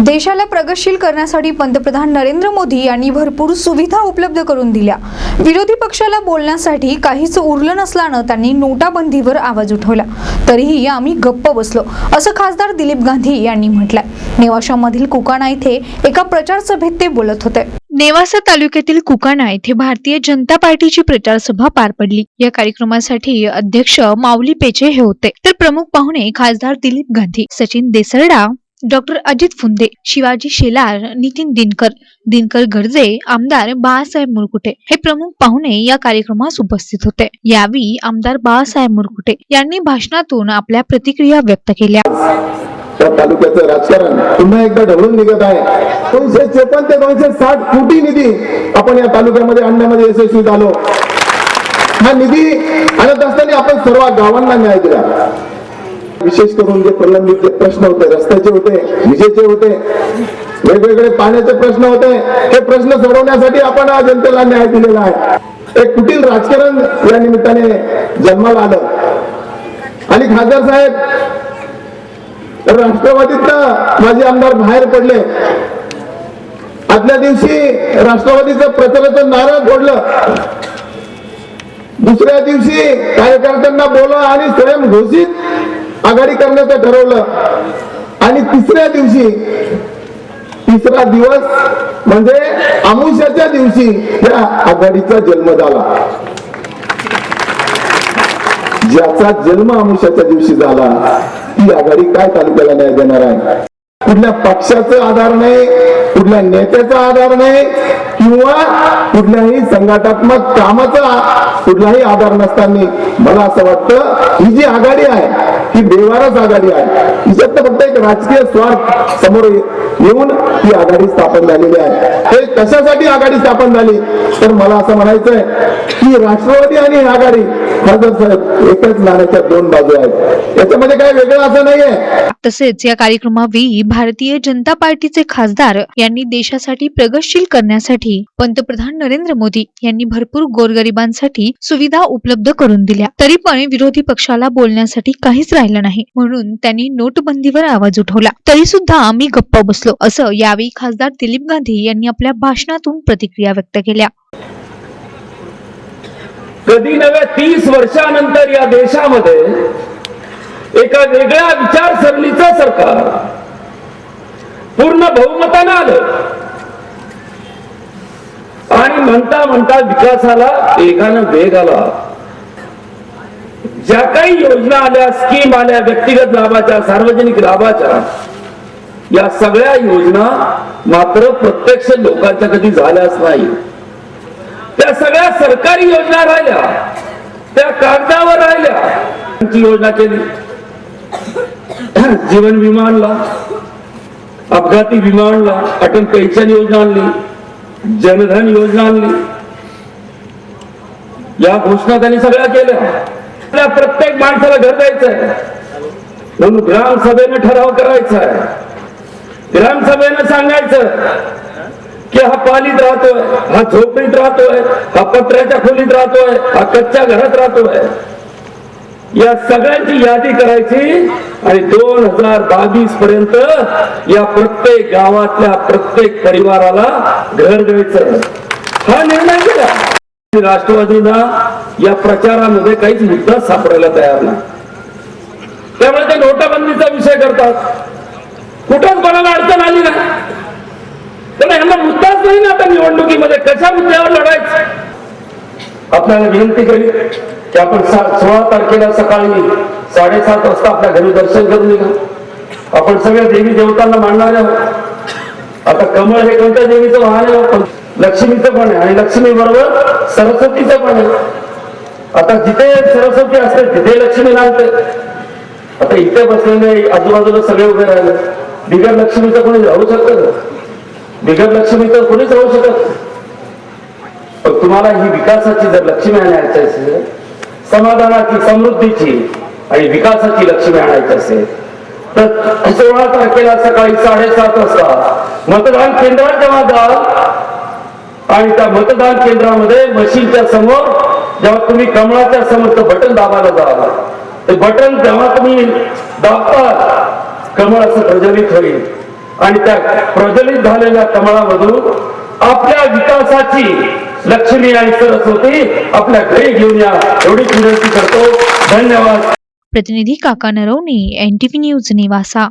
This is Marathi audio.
देशाला प्रगतशील करण्यासाठी पंतप्रधान नरेंद्र मोदी यांनी भरपूर सुविधा उपलब्ध करून दिल्या। विरोधी पक्षाला बोलण्यासाठी काहीच उरलं नसल्यानं त्यांनी नोटाबंदीवर आवाज उठवला। तरीही आम्ही गप्प बसलो, असं खासदार दिलीप गांधी यांनी म्हटलंय। नेवाशामधील कुकाणा येथे एका प्रचार सभेत ते बोलत होते। नेवासा तालुक्यातील कुकाणा येथे भारतीय जनता पार्टीची प्रचार सभा पार पडली। या कार्यक्रमासाठी अध्यक्ष माऊली पेचे हे होते, तर प्रमुख पाहुणे खासदार दिलीप गांधी, सचिन देसरडा, डॉक्टर अजित फुंदे, शिवाजी शेलार, नितीन दिनकर गर्जे, आमदार बाळासाहेब मुरकुटे हे प्रमुख पाहुणे या कार्यक्रमास उपस्थित होते। यावेळी आमदार बाळासाहेब मुरकुटे यांनी भाषणातून आपल्या प्रतिक्रिया व्यक्त केल्या। तालुक्याचं राजकारण पुन्हा एकदा ढवळून निघत आहे। 253 ते 260 कोटी निधी आपण या तालुक्यामध्ये आणण्यामध्ये यशस्वी झालो। हा निधी आणत असताना आपण सर्व गावांना न्याय दिला। विशेष करून जे प्रलंबित प्रश्न होते, रस्त्याचे होते, विजेचे होते, वेगवेगळे पाण्याचे प्रश्न होते, हे प्रश्न सोडवण्यासाठी आपण जनतेला न्याय दिलेला आहे। एक कुटील राजकारण या निमित्ताने जन्माला आलं आणि खासदार साहेब राष्ट्रवादीतनं माझे आमदार बाहेर पडले। आदल्या दिवशी राष्ट्रवादीचं प्रचाराचं नारळ फोडलं, दुसऱ्या दिवशी कार्यकर्त्यांना बोला आणि स्वयं घोषित आघाडी करण्याचं ठरवलं आणि तिसऱ्या दिवशी, तिसरा दिवस म्हणजे अमावस्याच्या दिवशी या आघाडीचा जन्म झाला। ज्याचा जन्म अमावस्याच्या दिवशी झाला ती आघाडी काय तालुक्याला न्याय देणार आहे? कुठल्या पक्षाचा आधार नाही, कुठल्या नेत्याचा आधार नाही किंवा कुठल्याही संघटनात्मक कामाचा कुठलाही आधार नसताना मला असं वाटतं ही जी आघाडी आहे ही बेवारस आघाडी आहे। हिच्यात फक्त एक राजकीय स्वार्थ समोर येऊन ही आघाडी स्थापन झालेली आहे। हे कशासाठी आघाडी स्थापन झाली तर मला असं म्हणायचंय की राष्ट्रवादी आणि ही आघाडी खासदार साहेब एकच नाण्याच्या दोन बाजू आहेत, याच्यामध्ये काय वेगळं असं नाहीये। तसेच या कार्यक्रमावेळी भारतीय जनता पार्टीचे खासदार यांनी देशासाठी प्रगतशील करण्यासाठी पंतप्रधान नरेंद्र मोदी यांनी भरपूर गोरगरिबांसाठी सुविधा उपलब्ध करून दिल्या। तरी पण विरोधी पक्षाला बोलण्यासाठी काहीच राहिलं नाही, म्हणून त्यांनी नोटबंदीवर आवाज उठवला। तरी सुद्धा आम्ही गप्प बसलो, असं यावेळी खासदार दिलीप गांधी यांनी आपल्या भाषणातून प्रतिक्रिया व्यक्त केल्या। कधी नव्या 30 वर्षानंतर या देशामध्ये एका वेगळ्या विचारसरणीचं सरकार पूर्ण बहुमतानं आलं आणि म्हणता म्हणता विकासाला वेगानं वेग आला। ज्या काही योजना आल्या, स्कीम आल्या, व्यक्तिगत लाभाच्या, सार्वजनिक लाभाच्या, या सगळ्या योजना मात्र प्रत्यक्ष लोकांच्या कधी झाल्याच नाही। त्या सगळ्या सरकारी योजना राहिल्या, त्या कागदावर राहिल्या। त्यांची योजना केली, जीवन विमा आणला, अपघाती विमा आणला, अटल पेन्शन योजना आणली, जनधन योजना आणली, या घोषणा त्यांनी सगळ्या केल्या। प्रत्येक माणसाला घर द्यायचंय म्हणून ग्रामसभेनं ठराव करायचा आहे। ग्रामसभेनं सांगायचं की हा पालीत राहतोय, हा झोपडीत राहतोय, हा पत्र्याच्या खोलीत राहतोय, हा कच्च्या घरात राहतोय, या सगळ्यांची यादी करायची आणि 2022 पर्यंत या प्रत्येक गावातल्या प्रत्येक परिवाराला घर द्यायचं, हा निर्णय केला। राष्ट्रवादीला या प्रचारामध्ये काहीच मुद्दा सापडायला तयार नाही, त्यामुळे ते नोटाबंदीचा विषय करतात। कुठंच कोणाला अडचण आली नाही, पण यांना मुद्दाच नाही ना आता निवडणुकीमध्ये कशा मुद्द्यावर लढायचं। आपल्याला विनंती केली की आपण 16 तारखेला सकाळी 7:30 वाजता आपल्या घरी दर्शन करून निघा। आपण सगळ्या देवी देवतांना मानणार आहोत। आता कमळ हे कोणत्या देवीचं वाहन आहे? लक्ष्मीचं पण आहे आणि लक्ष्मी बरोबर सरस्वतीचं पण आहे। आता जिथे सरस्वती असते तिथे लक्ष्मी नांदते। आता इथे बसलेले आजूबाजूला सगळे उभे राहिले, बिगर लक्ष्मीचं कोणी राहू शकतं? बिगर लक्ष्मीचं कोणीच राहू शकत। पण तुम्हाला ही विकासाची जर लक्ष्मी आणायची असेल, समाधानाची, समृद्धीची आणि विकासाची लक्ष्मी आणायची असेल तर 16 तारखेला सकाळी 7:30 वाजता मतदान केंद्रात जेव्हा जाल आणि त्या मतदान केंद्रामध्ये मशीनच्या समोर जेव्हा तुम्ही कमळाच्या समोरचं बटन दाबायला जाल, ते बटन जेव्हा तुम्ही दाबता कमळ असं प्रज्वलित होईल आणि त्या प्रज्वलित झालेल्या कमळामधून आपल्या विकासाची लक्ष्मी आणि सरस्वती आपल्या घरी घेऊन या एवढीच विनंती करतो. धन्यवाद. प्रतिनिधी काका नरवणे, NTV न्यूज, नेवासा.